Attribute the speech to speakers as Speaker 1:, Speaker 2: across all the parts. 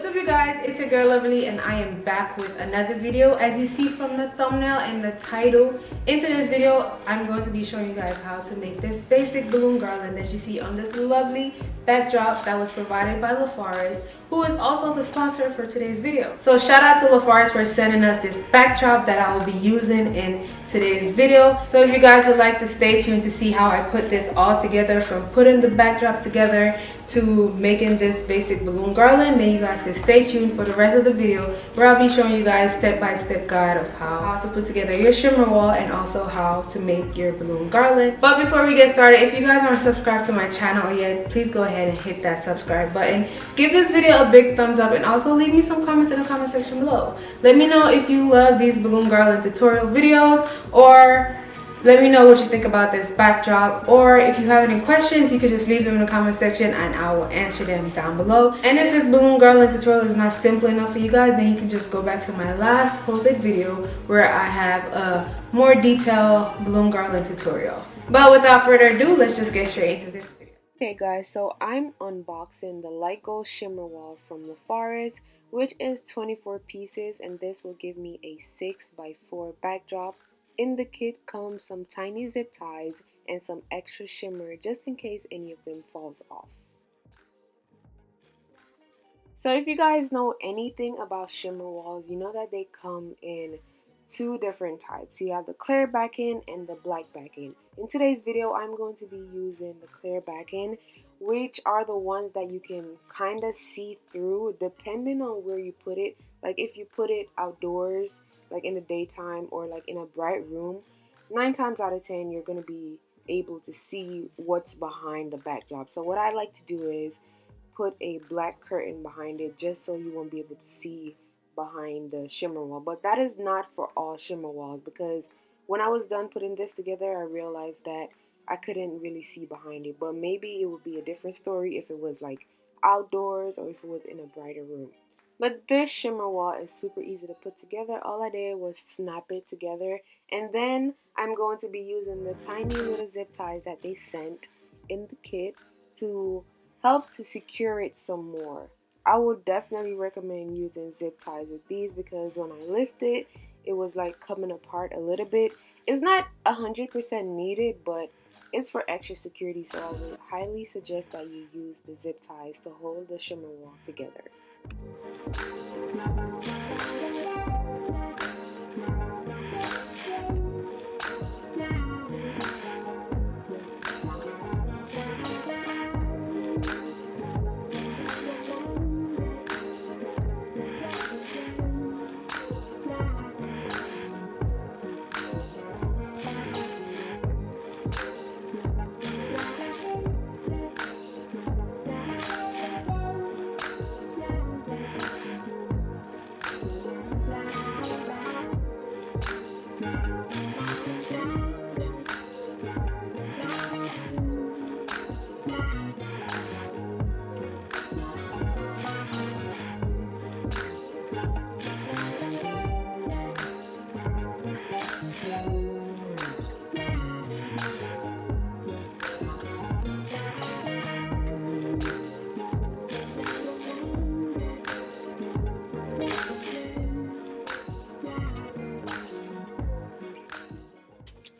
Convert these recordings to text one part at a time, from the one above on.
Speaker 1: What's up you guys, it's your girl Loverlee and I am back with another video. As you see from the thumbnail and the title, into this video I'm going to be showing you guys how to make this basic balloon garland that you see on this lovely backdrop that was provided by Lofaris, who is also the sponsor for today's video. So shout out to Lofaris for sending us this backdrop that I will be using in today's video. So if you guys would like to stay tuned to see how I put this all together, from putting the backdrop together to making this basic balloon garland, then you guys can stay tuned for the rest of the video where I'll be showing you guys step-by-step guide of how to put together your shimmer wall and also how to make your balloon garland. But before we get started, if you guys aren't subscribed to my channel yet, please go ahead and hit that subscribe button. Give this video a big thumbs up and also leave me some comments in the comment section below. Let me know if you love these balloon garland tutorial videos, or let me know what you think about this backdrop, or if you have any questions, you could just leave them in the comment section and I will answer them down below. And if this balloon garland tutorial is not simple enough for you guys, then you can just go back to my last posted video where I have a more detailed balloon garland tutorial. But without further ado, let's just get straight into this video. Okay guys, so I'm unboxing the light gold shimmer wall from Lofaris, which is 24 pieces, and this will give me a 6x4 backdrop. In the kit comes some tiny zip ties and some extra shimmer just in case any of them falls off. So if you guys know anything about shimmer walls, you know that they come in two different types. You have the clear backing and the black backing. In today's video, I'm going to be using the clear backing, which are the ones that you can kind of see through depending on where you put it. Like if you put it outdoors, like in the daytime, or like in a bright room, 9 times out of 10 you're going to be able to see what's behind the backdrop. So what I like to do is put a black curtain behind it just so you won't be able to see behind the shimmer wall. But that is not for all shimmer walls, because when I was done putting this together, I realized that I couldn't really see behind it. But maybe it would be a different story if it was like outdoors or if it was in a brighter room. But this shimmer wall is super easy to put together. All I did was snap it together, and then I'm going to be using the tiny little zip ties that they sent in the kit to help to secure it some more. I would definitely recommend using zip ties with these, because when I lift it, it was like coming apart a little bit. It's not 100% needed, but it's for extra security, so I would highly suggest that you use the zip ties to hold the shimmer wall together.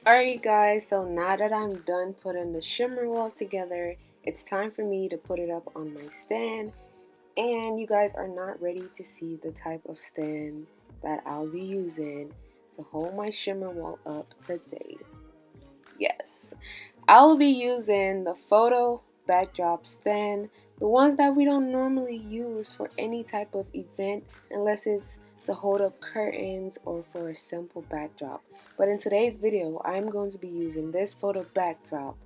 Speaker 1: Alright guys, so now that I'm done putting the shimmer wall together, it's time for me to put it up on my stand. And you guys are not ready to see the type of stand that I'll be using to hold my shimmer wall up today. Yes, I'll be using the photo backdrop stand, the ones that we don't normally use for any type of event unless it's to hold up curtains or for a simple backdrop. But in today's video, I'm going to be using this photo backdrop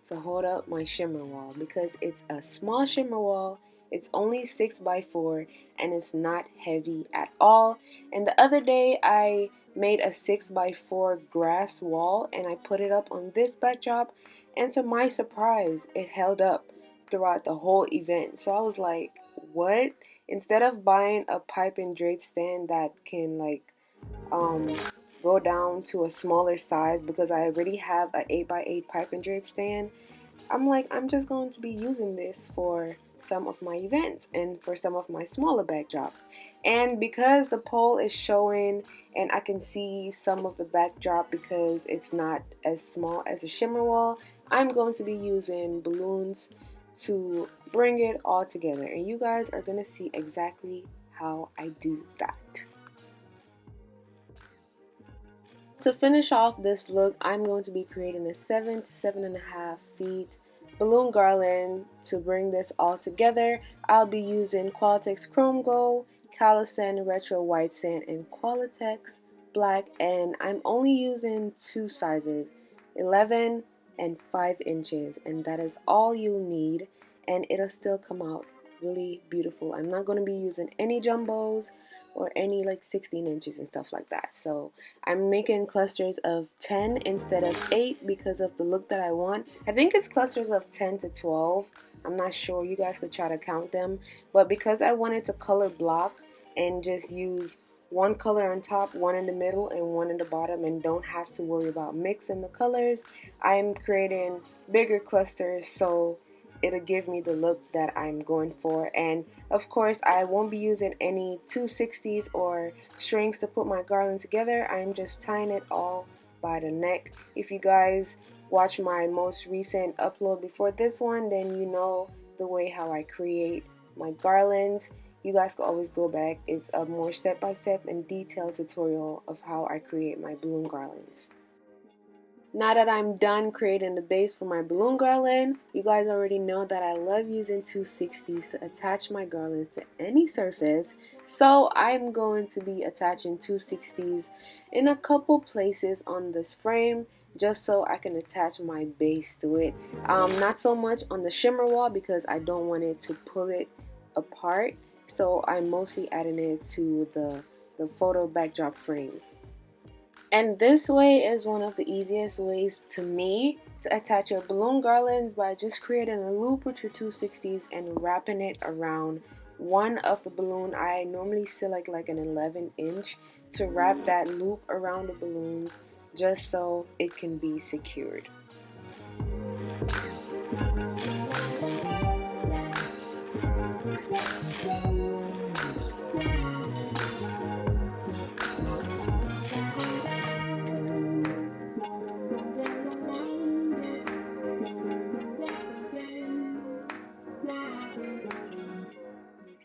Speaker 1: to hold up my shimmer wall, because it's a small shimmer wall. It's only 6x4 and it's not heavy at all. And the other day I made a 6x4 grass wall and I put it up on this backdrop, and to my surprise it held up throughout the whole event. So I was like, what? Instead of buying a pipe and drape stand that can like go down to a smaller size, because I already have an 8x8 pipe and drape stand, I'm like, I'm just going to be using this for some of my events and for some of my smaller backdrops. And because the pole is showing and I can see some of the backdrop because it's not as small as a shimmer wall, I'm going to be using balloons to bring it all together, and you guys are going to see exactly how I do that. To finish off this look, I'm going to be creating a 7 to 7.5 feet balloon garland. To bring this all together, I'll be using Qualatex Chrome Gold, Kalisan Retro White Sand, and Qualatex Black, and I'm only using two sizes, 11 and 5 inches, and that is all you'll need, and it'll still come out really beautiful. I'm not going to be using any jumbos or any like 16 inches and stuff like that. So I'm making clusters of 10 instead of 8 because of the look that I want. I think it's clusters of 10 to 12. I'm not sure. You guys could try to count them. But because I wanted to color block and just use one color on top, one in the middle, and one in the bottom, and don't have to worry about mixing the colors, I'm creating bigger clusters so it'll give me the look that I'm going for. And of course, I won't be using any 260s or strings to put my garland together. I'm just tying it all by the neck. If you guys watch my most recent upload before this one, then you know the way how I create my garlands. You guys can always go back. It's a more step-by-step and detailed tutorial of how I create my balloon garlands. Now that I'm done creating the base for my balloon garland, you guys already know that I love using 260s to attach my garlands to any surface. So I'm going to be attaching 260s in a couple places on this frame just so I can attach my base to it. Not so much on the shimmer wall because I don't want it to pull it apart. So I'm mostly adding it to the photo backdrop frame. And this way is one of the easiest ways to me to attach your balloon garlands, by just creating a loop with your 260s and wrapping it around one of the balloon. I normally select like an 11-inch to wrap that loop around the balloons just so it can be secured.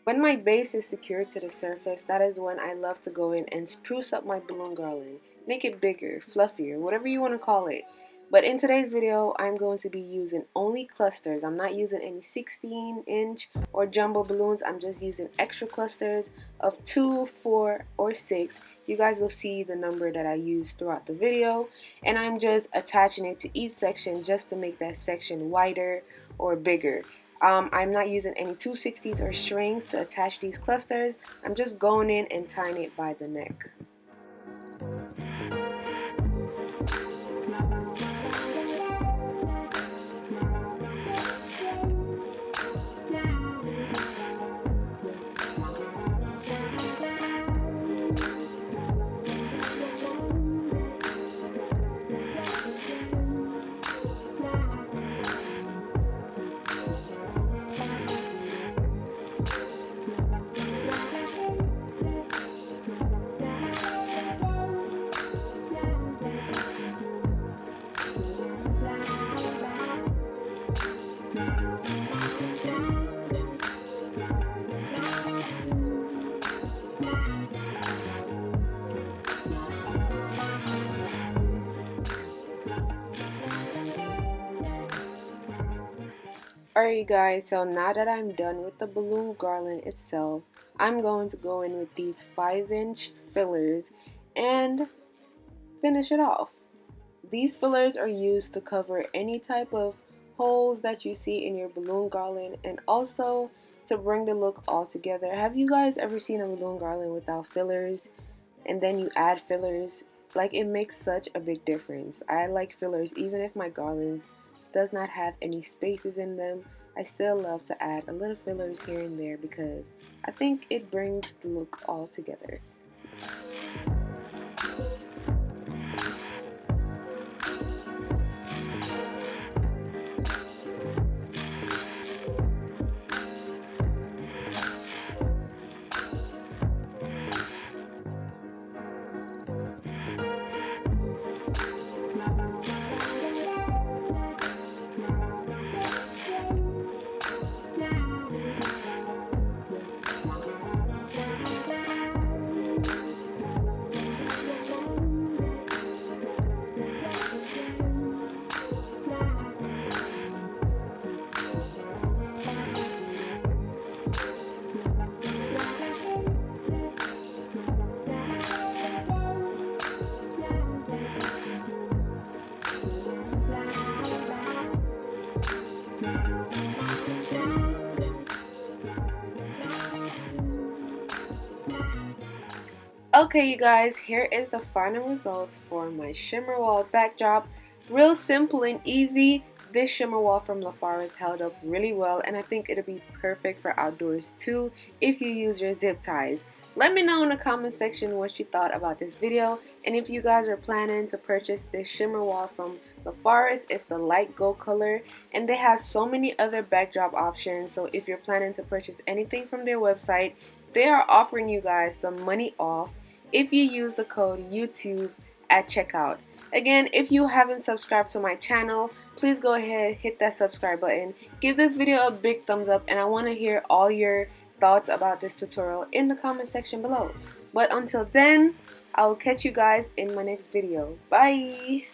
Speaker 1: When my base is secured to the surface, that is when I love to go in and spruce up my balloon garland. Make it bigger, fluffier, whatever you want to call it. But in today's video, I'm going to be using only clusters. I'm not using any 16-inch or jumbo balloons. I'm just using extra clusters of 2, 4, or 6. You guys will see the number that I use throughout the video. And I'm just attaching it to each section just to make that section wider or bigger. I'm not using any 260s or strings to attach these clusters. I'm just going in and tying it by the neck. Alright guys, so now that I'm done with the balloon garland itself, I'm going to go in with these 5-inch fillers and finish it off. These fillers are used to cover any type of holes that you see in your balloon garland and also to bring the look all together. Have you guys ever seen a balloon garland without fillers and then you add fillers? Like, it makes such a big difference. I like fillers even if my garland does not have any spaces in them. I still love to add a little fillers here and there because I think it brings the look all together. Okay, you guys, here is the final results for my shimmer wall backdrop. Real simple and easy. This shimmer wall from Lofaris held up really well, and I think it'll be perfect for outdoors too if you use your zip ties. Let me know in the comment section what you thought about this video, and if you guys are planning to purchase this shimmer wall from Lofaris. It's the light gold color, and they have so many other backdrop options. So if you're planning to purchase anything from their website, they are offering you guys some money off if you use the code YouTube at checkout. Again, if you haven't subscribed to my channel, please go ahead, hit that subscribe button, give this video a big thumbs up, and I want to hear all your thoughts about this tutorial in the comment section below. But until then, I will catch you guys in my next video. Bye!